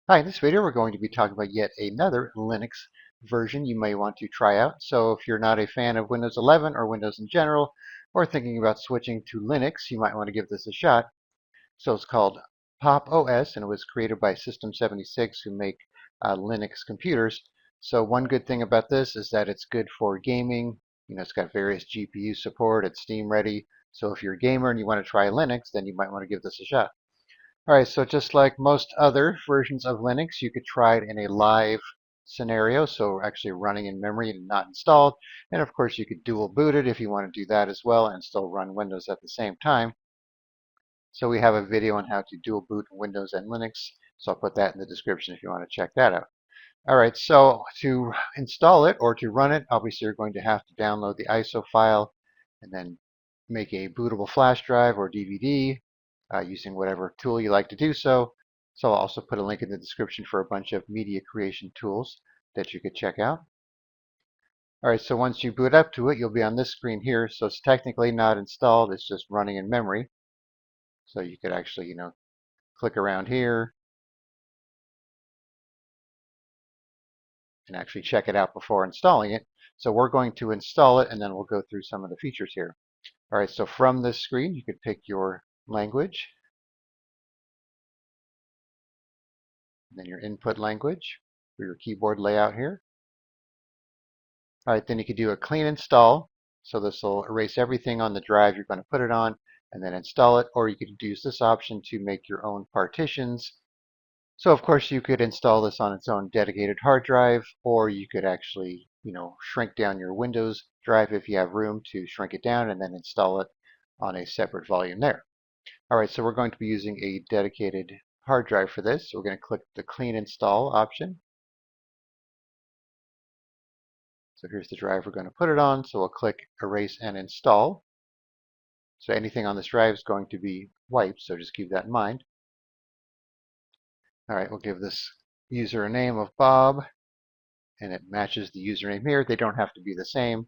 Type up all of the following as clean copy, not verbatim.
Hi, in this video we're going to be talking about yet another Linux version you may want to try out. So if you're not a fan of Windows 11 or Windows in general, or thinking about switching to Linux, you might want to give this a shot. So it's called Pop! OS, and it was created by System 76, who make Linux computers. So one good thing about this is that it's good for gaming. It's got various GPU support, it's Steam ready. So if you're a gamer and you want to try Linux, then you might want to give this a shot. Alright, so just like most other versions of Linux, you could try it in a live scenario, so actually running in memory and not installed. And of course, you could dual boot it if you want to do that as well and still run Windows at the same time. So we have a video on how to dual boot Windows and Linux, so I'll put that in the description if you want to check that out. Alright, so to install it or to run it, obviously you're going to have to download the ISO file and then make a bootable flash drive or DVD using whatever tool you like to do so. So I'll also put a link in the description for a bunch of media creation tools that you could check out. Alright, so once you boot up to it, you'll be on this screen here. So it's technically not installed, it's just running in memory. So you could actually, click around here and actually check it out before installing it. So we're going to install it and then we'll go through some of the features here. Alright, so from this screen, you could pick your language, and then your input language for your keyboard layout here. Alright, then you could do a clean install. So this will erase everything on the drive you're going to put it on and then install it. Or you could use this option to make your own partitions. So of course you could install this on its own dedicated hard drive, or you could actually, shrink down your Windows drive if you have room to shrink it down and then install it on a separate volume there. Alright, so we're going to be using a dedicated hard drive for this. So we're going to click the clean install option. So here's the drive we're going to put it on. So we'll click erase and install. So anything on this drive is going to be wiped, so just keep that in mind. Alright, we'll give this user a name of Bob, and it matches the username here. They don't have to be the same,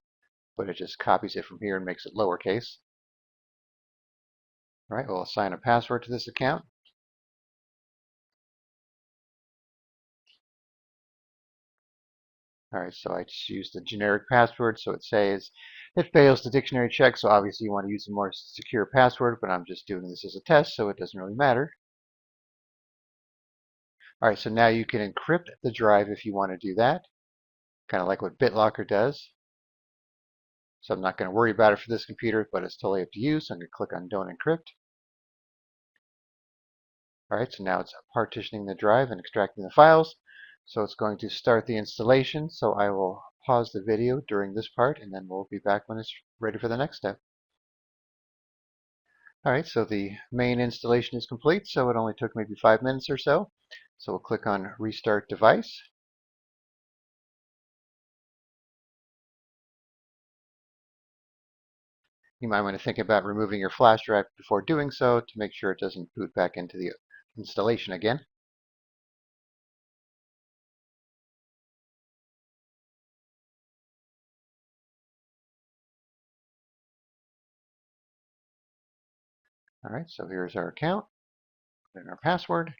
but it just copies it from here and makes it lowercase. Alright, we'll assign a password to this account. Alright, so I just used the generic password, so it says it fails the dictionary check, so obviously you want to use a more secure password, but I'm just doing this as a test, so it doesn't really matter. Alright, so now you can encrypt the drive if you want to do that, kind of like what BitLocker does. So I'm not going to worry about it for this computer, but it's totally up to you, so I'm going to click on Don't Encrypt. Alright, so now it's partitioning the drive and extracting the files. So it's going to start the installation, so I will pause the video during this part, and then we'll be back when it's ready for the next step. Alright, so the main installation is complete, so it only took maybe 5 minutes or so. So we'll click on Restart Device. You might want to think about removing your flash drive before doing so to make sure it doesn't boot back into the installation again. Alright, so here's our account and our password.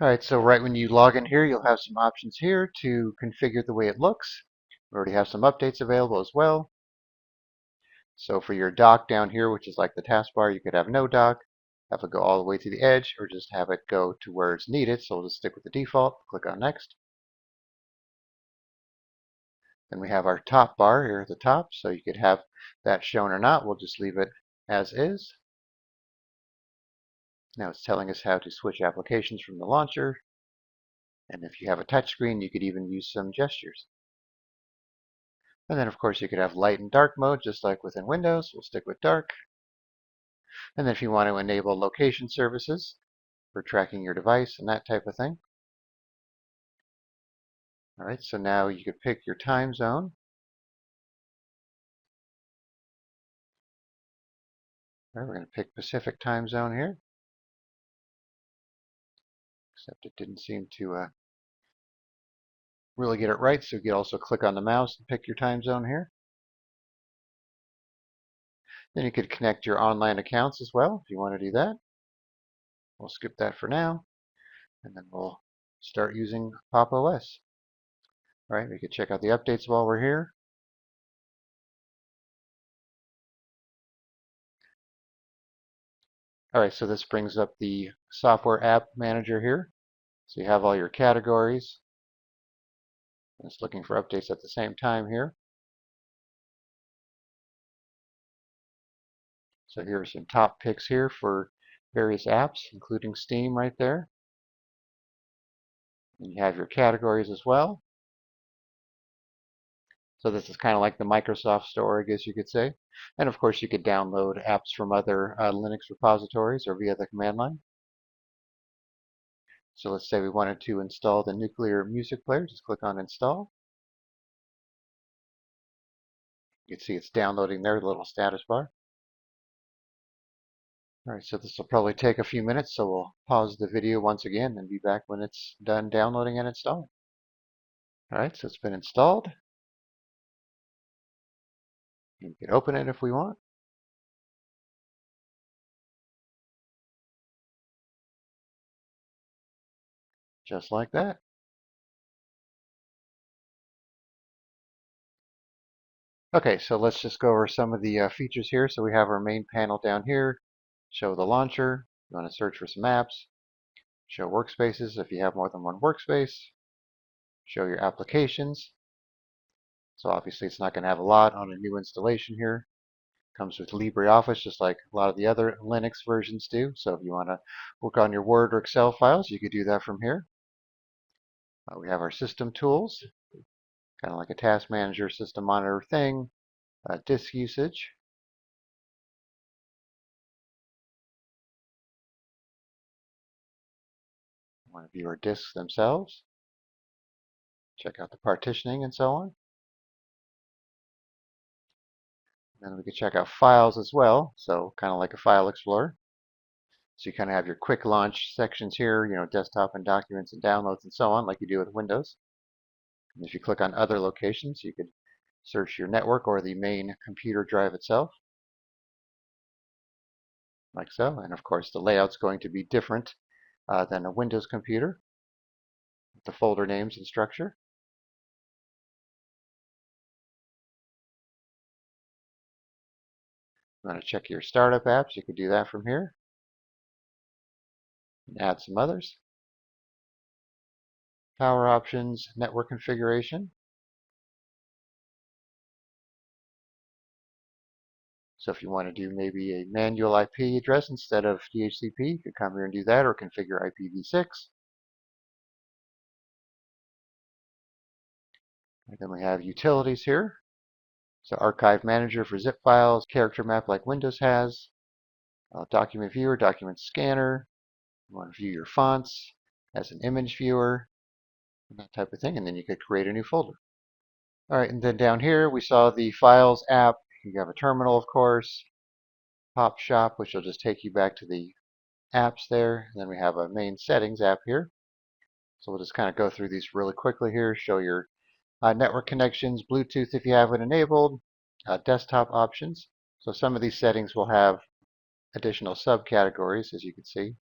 Alright, so right when you log in here, you'll have some options here to configure the way it looks. We already have some updates available as well. So for your dock down here, which is like the taskbar, you could have no dock, have it go all the way to the edge, or just have it go to where it's needed. So we'll just stick with the default, click on Next. Then we have our top bar here at the top, so you could have that shown or not. We'll just leave it as is. Now it's telling us how to switch applications from the launcher. And if you have a touch screen, you could even use some gestures. And then, of course, you could have light and dark mode, just like within Windows. We'll stick with dark. And then if you want to enable location services for tracking your device and that type of thing. All right, so now you could pick your time zone. All right, we're going to pick Pacific time zone here. Except it didn't seem to really get it right, so you can also click on the mouse and pick your time zone here. Then you could connect your online accounts as well if you want to do that. We'll skip that for now, and then we'll start using Pop! OS. All right, we could check out the updates while we're here. All right, so this brings up the software app manager here. So you have all your categories. It's looking for updates at the same time here. So here are some top picks here for various apps, including Steam right there. And you have your categories as well. So this is kind of like the Microsoft Store, I guess you could say. And of course, you could download apps from other Linux repositories or via the command line. So let's say we wanted to install the Nuclear Music Player. Just click on Install. You can see it's downloading there, the little status bar. All right, so this will probably take a few minutes, so we'll pause the video once again and be back when it's done downloading and installing. All right, so it's been installed. We can open it if we want. Just like that. Okay, so let's just go over some of the features here. So we have our main panel down here. Show the launcher. You want to search for some apps. Show workspaces if you have more than one workspace. Show your applications. So obviously it's not going to have a lot on a new installation here. Comes with LibreOffice just like a lot of the other Linux versions do. So if you want to work on your Word or Excel files, you could do that from here. We have our system tools, kind of like a task manager, system monitor thing, disk usage. We want to view our disks themselves. Check out the partitioning and so on. And then we can check out files as well, so kind of like a file explorer. So you kind of have your quick launch sections here, desktop and documents and downloads and so on, like you do with Windows. And if you click on other locations, you could search your network or the main computer drive itself, like so. And of course, the layout's going to be different than a Windows computer, with the folder names and structure. If you want to check your startup apps, you could do that from here. And add some others. Power options, network configuration. So if you want to do maybe a manual IP address instead of DHCP, you could come here and do that, or configure IPv6. And then we have utilities here. So archive manager for zip files, character map like Windows has, document viewer, document scanner. You want to view your fonts as an image viewer, that type of thing, and then you could create a new folder. All right, and then down here we saw the Files app. You have a terminal, of course, Pop Shop, which will just take you back to the apps there. And then we have a main settings app here. So we'll just kind of go through these really quickly here, show your network connections, Bluetooth if you have it enabled, desktop options. So some of these settings will have additional subcategories, as you can see.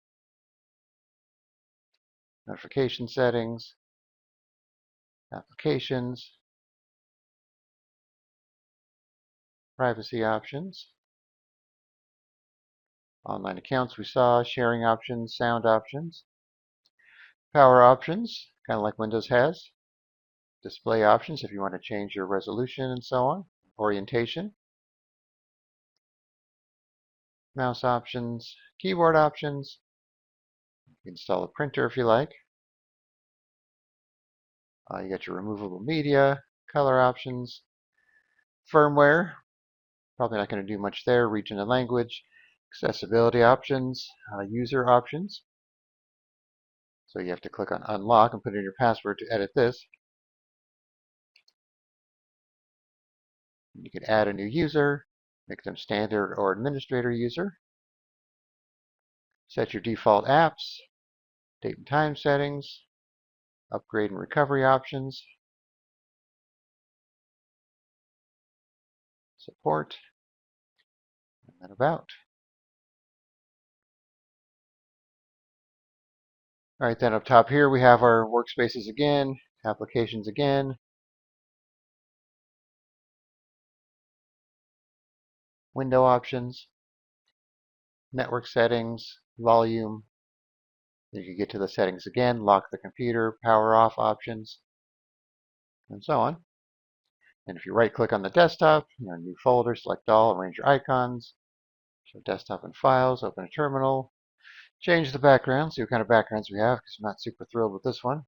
Notification settings, applications, privacy options, online accounts we saw, sharing options, sound options, power options, kind of like Windows has, display options if you want to change your resolution and so on, orientation, mouse options, keyboard options. You can install a printer if you like. You got your removable media, color options, firmware. Probably not going to do much there. Region and language, accessibility options, user options. So you have to click on unlock and put in your password to edit this. You can add a new user, make them standard or administrator user. Set your default apps, date and time settings, upgrade and recovery options. support, and then about. All right, then up top here we have our workspaces again, applications again, window options, network settings, volume. You can get to the settings again, lock the computer, power off options, and so on. And if you right click on the desktop, new folder, select all, arrange your icons, show desktop and files, open a terminal, change the background, see what kind of backgrounds we have, because I'm not super thrilled with this one.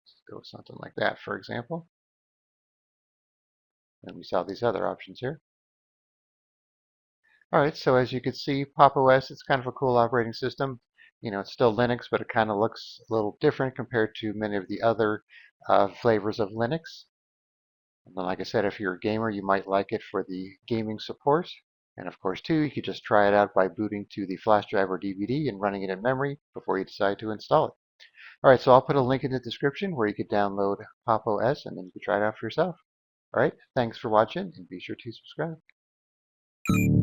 Let's go with something like that, for example. And we saw these other options here. All right, so as you can see, Pop! OS, it's kind of a cool operating system. It's still Linux, but it kind of looks a little different compared to many of the other flavors of Linux. And then, like I said, if you're a gamer, you might like it for the gaming support. And of course, too, you could just try it out by booting to the flash drive or DVD and running it in memory before you decide to install it. All right, so I'll put a link in the description where you could download Pop! OS and then you can try it out for yourself. All right, thanks for watching and be sure to subscribe.